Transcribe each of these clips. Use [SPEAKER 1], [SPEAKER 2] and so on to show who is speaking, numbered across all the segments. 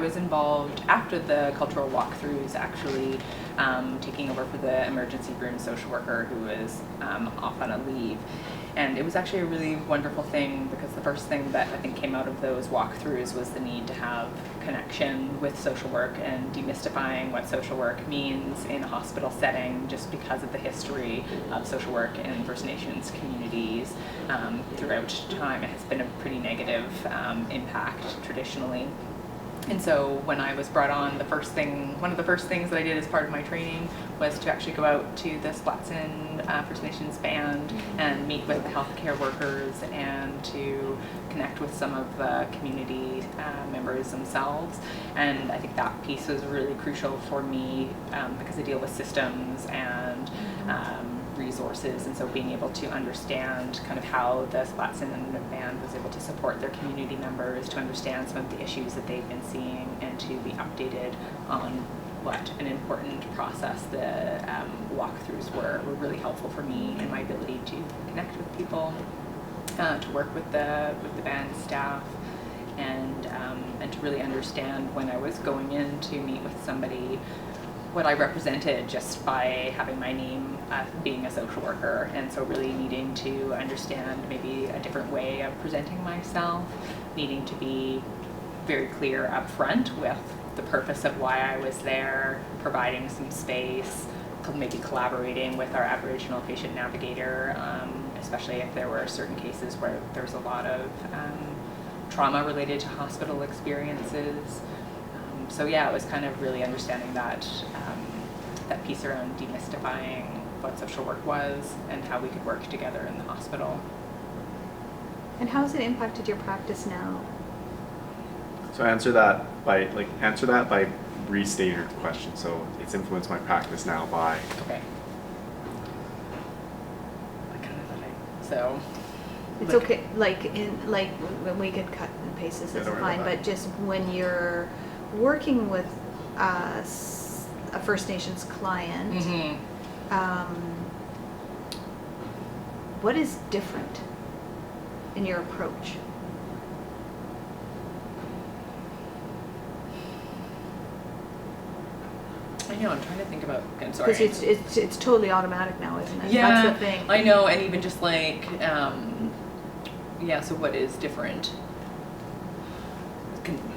[SPEAKER 1] I was involved after the cultural walkthroughs, actually taking over for the emergency room social worker who was off on a leave. And it was actually a really wonderful thing, because the first thing that I think came out of those walkthroughs was the need to have connection with social work and demystifying what social work means in a hospital setting, just because of the history of social work in First Nations communities throughout time. It has been a pretty negative impact traditionally. And so when I was brought on, one of the first things that I did as part of my training was to actually go out to the Splatson First Nations band and meet with the healthcare workers and to connect with some of the community members themselves. And I think that piece was really crucial for me because I deal with systems and resources, and so being able to understand kind of how the Splatson band was able to support their community members, to understand some of the issues that they've been seeing, and to be updated on what an important process the walkthroughs were really helpful for me in my ability to connect with people, to work with the band staff, and to really understand when I was going in to meet with somebody what I represented just by having my name being a social worker. And so really needing to understand maybe a different way of presenting myself, needing to be very clear up front with the purpose of why I was there, providing some space, maybe collaborating with our Aboriginal patient navigator, especially if there were certain cases where there's a lot of trauma related to hospital experiences. So yeah, it was kind of really understanding that that piece around demystifying what social work was and how we could work together in the hospital.
[SPEAKER 2] And how has it impacted your practice now?
[SPEAKER 3] So answer that by restating your question. So it's influenced my practice now by.
[SPEAKER 1] Okay. So.
[SPEAKER 2] It's okay. When we could cut and paste this, it's fine. But just when you're working with a First Nations client, what is different in your approach?
[SPEAKER 1] I know, I'm trying to think about, I'm sorry.
[SPEAKER 2] Because it's totally automatic now, isn't it?
[SPEAKER 1] Yeah,
[SPEAKER 2] that's the thing.
[SPEAKER 1] I know, and even just like, so what is different?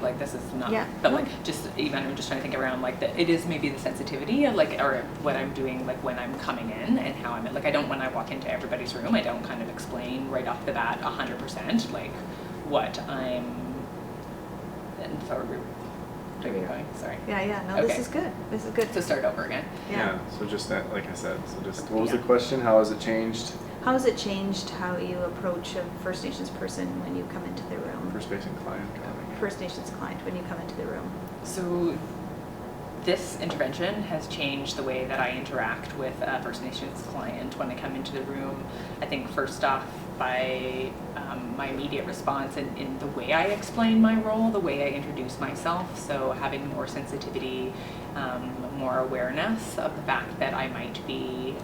[SPEAKER 1] Like this is not,
[SPEAKER 2] yeah,
[SPEAKER 1] but
[SPEAKER 2] no.
[SPEAKER 1] like just even I'm just trying to think around like it is maybe the sensitivity of like, or what I'm doing like when I'm coming in and how I'm like, I don't, when I walk into everybody's room, I don't kind of explain right off the bat 100% like what I'm, and so where are we going? Sorry.
[SPEAKER 2] Yeah, no,
[SPEAKER 1] okay.
[SPEAKER 2] This is good.
[SPEAKER 1] To start over again.
[SPEAKER 3] Yeah, so just that, like I said, so just, what was the question? How has it changed?
[SPEAKER 2] How has it changed how you approach a First Nations person when you come into the room?
[SPEAKER 3] First Nations client.
[SPEAKER 2] First Nations client when you come into the room.
[SPEAKER 1] So this intervention has changed the way that I interact with a First Nations client when I come into the room. I think first off by my immediate response in the way I explain my role, the way I introduce myself. So having more sensitivity, more awareness of the fact that I might be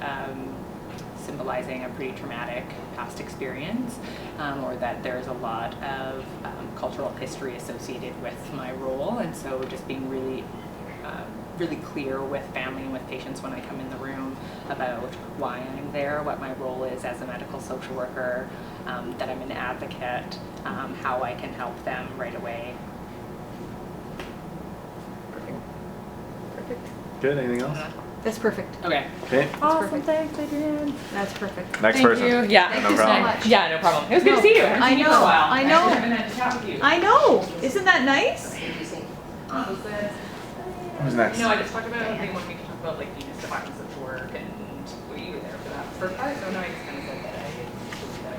[SPEAKER 1] symbolizing a pretty traumatic past experience, or that there's a lot of cultural history associated with my role, and so just being really clear with family and with patients when I come in the room about why I'm there, what my role is as a medical social worker, that I'm an advocate, how I can help them right away.
[SPEAKER 2] Perfect.
[SPEAKER 3] Good, anything else?
[SPEAKER 2] That's perfect.
[SPEAKER 1] Okay.
[SPEAKER 2] Awesome,
[SPEAKER 1] thanks, Adrian.
[SPEAKER 2] That's perfect.
[SPEAKER 3] Next
[SPEAKER 1] Thank
[SPEAKER 3] person.
[SPEAKER 1] you. Yeah.
[SPEAKER 2] Thank
[SPEAKER 3] No
[SPEAKER 2] you
[SPEAKER 3] problem.
[SPEAKER 2] so much.
[SPEAKER 1] Yeah, no problem. It was good to see you. I haven't seen you for a while.
[SPEAKER 2] I know.
[SPEAKER 1] I haven't had to chat with you.
[SPEAKER 2] I know. Isn't that nice?
[SPEAKER 3] Who's next?
[SPEAKER 1] No, I just talked about they want me to talk about like demystifying social work, and were you there for that first part? So no, I just kind of said that.